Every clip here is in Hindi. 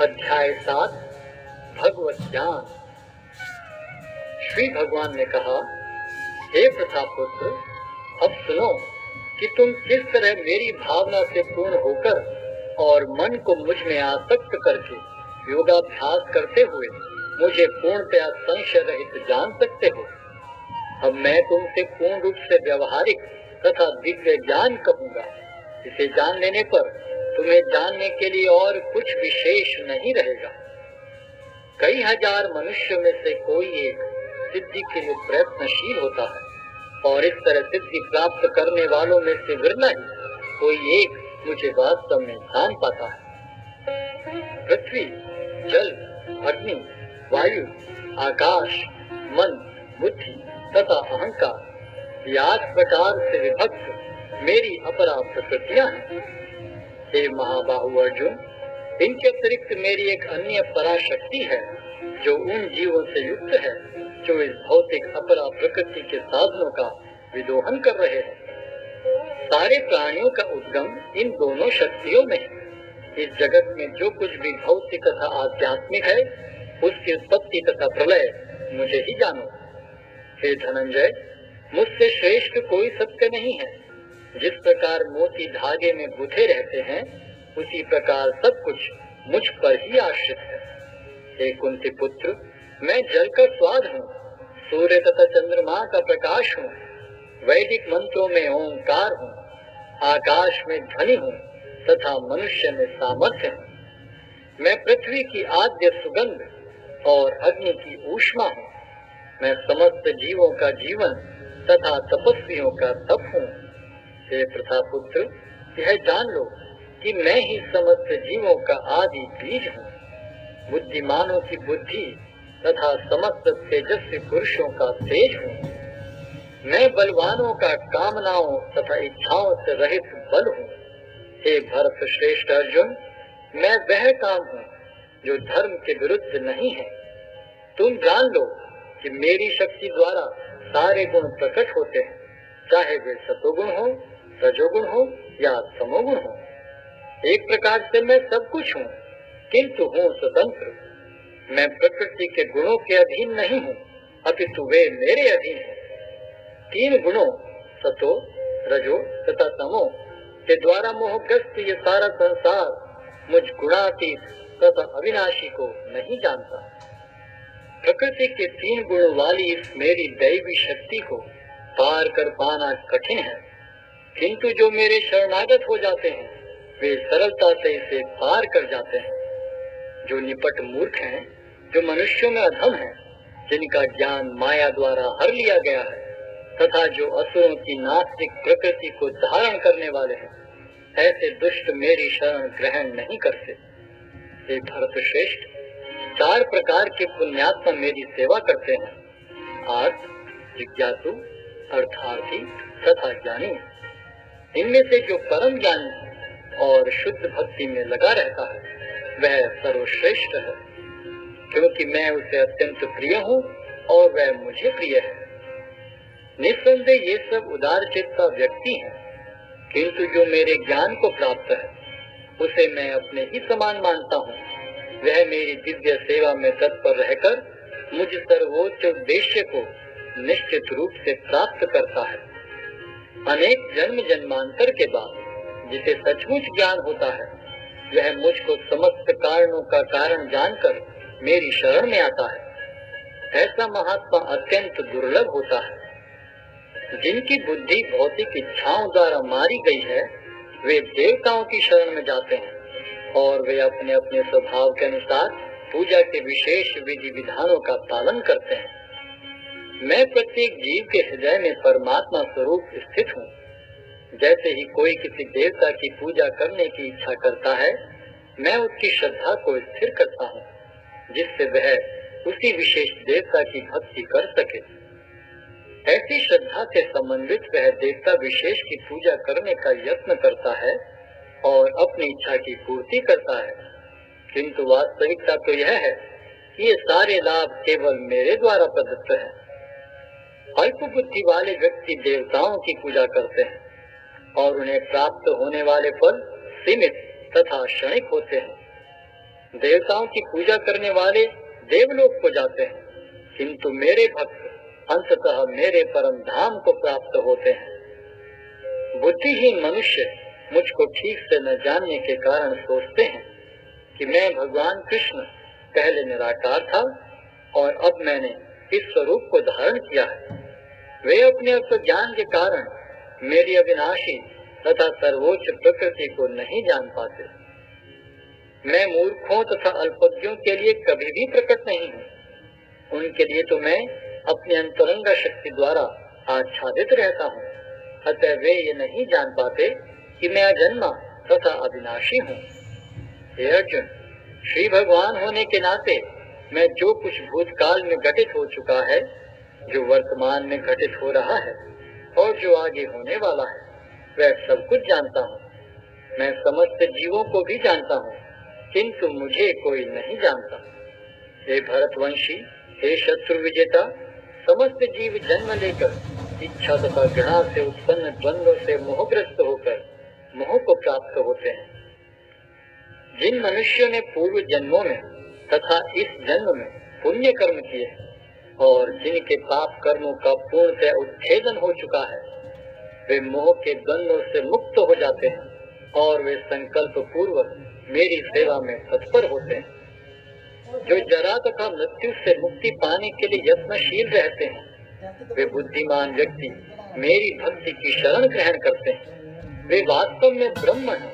अध्याय 7 भगवत ज्ञान। श्री भगवान ने कहा, हे प्रतापुत्र, अब सुनो कि तुम किस तरह मेरी भावना से पूर्ण होकर और मन को मुझ में आसक्त करके योगाभ्यास करते हुए मुझे पूर्णतया संशय रहित जान सकते हो। अब मैं तुमसे पूर्ण रूप से व्यवहारिक तथा दिव्य ज्ञान कहूँगा। इसे जान लेने पर तुम्हें जानने के लिए और कुछ विशेष नहीं रहेगा। कई हजार मनुष्यों में से कोई एक सिद्धि के लिए प्रयत्नशील होता है और इस तरह सिद्धि प्राप्त करने वालों में से विरला ही कोई एक मुझे वास्तव में जान पाता है। पृथ्वी, जल, अग्नि, वायु, आकाश, मन, बुद्धि तथा अहंकार, ये 8 प्रकार से विभक्त मेरी अपरा प्रकृतियां हैं। हे महाबाहु अर्जुन, इनके अतिरिक्त मेरी एक अन्य पराशक्ति है जो उन जीवों से युक्त है जो इस भौतिक अपरा प्रकृति के साधनों का विदोहन कर रहे हैं। सारे प्राणियों का उद्गम इन दोनों शक्तियों में है। इस जगत में जो कुछ भी भौतिक तथा आध्यात्मिक है, उसकी उत्पत्ति तथा प्रलय मुझे ही जानो। हे धनंजय, मुझसे श्रेष्ठ कोई सत्य नहीं है। जिस प्रकार मोती धागे में गुथे रहते हैं, उसी प्रकार सब कुछ मुझ पर ही आश्रित है। हे कुंती पुत्र, मैं जल का स्वाद हूँ, सूर्य तथा चंद्रमा का प्रकाश हूँ, वैदिक मंत्रों में ओंकार हूँ, आकाश में ध्वनि हूँ तथा मनुष्य में सामर्थ्य हूँ। मैं पृथ्वी की आद्य सुगंध और अग्नि की ऊष्मा हूँ। मैं समस्त जीवों का जीवन तथा तपस्वियों का तप हूँ। हे प्रतापुत्र, यह जान लो कि मैं ही समस्त जीवों का आदि बीज हूँ। बुद्धिमानों की बुद्धि तथा समस्त तेजस्वी पुरुषों का तेज हूँ। मैं बलवानों का कामनाओं तथा इच्छाओं से रहित बल हूँ। हे भरत श्रेष्ठ अर्जुन, मैं वह काम हूँ जो धर्म के विरुद्ध नहीं है। तुम जान लो कि मेरी शक्ति द्वारा सारे गुण प्रकट होते हैं, चाहे वे सतोगुण हो, रजोगुण हो या तमोगुण हो। एक प्रकार से मैं सब कुछ हूँ, किंतु हूँ स्वतंत्र। मैं प्रकृति के गुणों के अधीन नहीं हूँ, अपितु वे मेरे अधीन हैं। 3 गुणों सतो, रजो तथा तमो के द्वारा मोहग्रस्त ये सारा संसार मुझ गुणातीत तथा अविनाशी को नहीं जानता। प्रकृति के 3 गुणों वाली इस मेरी दैवी शक्ति को पार कर पाना कठिन है, किंतु जो मेरे शरणागत हो जाते हैं वे सरलता से इसे पार कर जाते हैं। जो निपट मूर्ख हैं, जो मनुष्यों में अधम हैं, जिनका ज्ञान माया द्वारा हर लिया गया है तथा जो असुरों की नास्तिक प्रकृति को धारण करने वाले हैं, ऐसे दुष्ट मेरी शरण ग्रहण नहीं करते। हे भरत श्रेष्ठ, 4 प्रकार के पुण्यात्मा मेरी सेवा करते हैं: आर्त, जिज्ञासु, अर्थार्थी तथा ज्ञानी। इनमें से जो परम ज्ञानी और शुद्ध भक्ति में लगा रहता है, वह सर्वश्रेष्ठ है, क्योंकि मैं उसे अत्यंत प्रिय हूँ और वह मुझे प्रिय है। निस्संदेह ये सब उदार चित्ता व्यक्ति हैं, किंतु जो मेरे ज्ञान को प्राप्त है, उसे मैं अपने ही समान मानता हूँ। वह मेरी दिव्य सेवा में तत्पर रहकर मुझ सर्वोच्च उद्देश्य को निश्चित रूप से प्राप्त करता है। अनेक जन्म जन्मांतर के बाद जिसे सचमुच ज्ञान होता है, वह मुझको समस्त कारणों का कारण जानकर मेरी शरण में आता है। ऐसा महात्मा अत्यंत दुर्लभ होता है। जिनकी बुद्धि भौतिक इच्छाओं द्वारा मारी गई है, वे देवताओं की शरण में जाते हैं और वे अपने अपने स्वभाव के अनुसार पूजा के विशेष विधि विधानों का पालन करते हैं। मैं प्रत्येक जीव के हृदय में परमात्मा स्वरूप स्थित हूँ। जैसे ही कोई किसी देवता की पूजा करने की इच्छा करता है, मैं उसकी श्रद्धा को स्थिर करता हूँ, जिससे वह उसी विशेष देवता की भक्ति कर सके। ऐसी श्रद्धा से संबंधित वह देवता विशेष की पूजा करने का यत्न करता है और अपनी इच्छा की पूर्ति करता है, किंतु वास्तविकता तो यह है कि ये सारे लाभ केवल मेरे द्वारा प्रदत्त है। अल्प बुद्धि वाले व्यक्ति देवताओं की पूजा करते हैं और उन्हें प्राप्त होने वाले फल सीमित तथा क्षणिक होते हैं। देवताओं की पूजा करने वाले देवलोक को जाते हैं, किंतु मेरे भक्त अंततः मेरे परम धाम को प्राप्त होते हैं। बुद्धिहीन मनुष्य मुझको ठीक से न जानने के कारण सोचते हैं कि मैं भगवान कृष्ण पहले निराकार था और अब मैंने इस स्वरूप को धारण किया है। वे अपने अज्ञान के कारण मेरी अविनाशी तथा सर्वोच्च प्रकृति को नहीं जान पाते। मैं मूर्खों तथा अल्पज्ञों के लिए कभी भी प्रकट नहीं हूँ। उनके लिए तो मैं अपनी अंतरंग शक्ति द्वारा आच्छादित रहता हूँ। अतः वे ये नहीं जान पाते कि मैं अजन्मा तथा अविनाशी हूँ। हे अर्जुन, श्री भगवान होने के नाते मैं जो कुछ भूतकाल में घटित हो चुका है, जो वर्तमान में घटित हो रहा है और जो आगे होने वाला है, वह सब कुछ जानता हूँ। मैं समस्त जीवों को भी जानता हूँ, किंतु मुझे कोई नहीं जानता। हे भरतवंशी, हे शत्रु विजेता, समस्त जीव जन्म लेकर इच्छा तथा घृणा से उत्पन्न द्वंद्व से मोहग्रस्त होकर मोह को प्राप्त होते हैं। जिन मनुष्यों ने पूर्व जन्मों में तथा इस जन्म में पुण्य कर्म किए और जिनके पाप कर्मों का पूर्णतः उच्छेदन हो चुका है, वे मोह के द्वंद्वों से मुक्त हो जाते हैं और वे संकल्प पूर्वक मेरी सेवा में तत्पर होते हैं। जो जरा तथा मृत्यु से मुक्ति पाने के लिए यत्नशील रहते हैं, वे बुद्धिमान व्यक्ति मेरी भक्ति की शरण ग्रहण करते हैं। वे वास्तव में ब्रह्म हैं,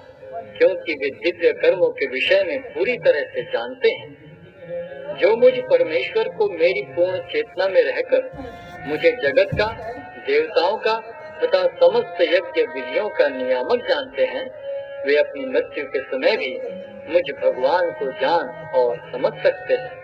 क्योंकि वे दिव्य कर्मों के विषय में पूरी तरह से जानते हैं। जो मुझ परमेश्वर को मेरी पूर्ण चेतना में रहकर मुझे जगत का, देवताओं का तथा समस्त यज्ञ विधियों का नियामक जानते हैं, वे अपनी मृत्यु के समय भी मुझ भगवान को जान और समझ सकते हैं।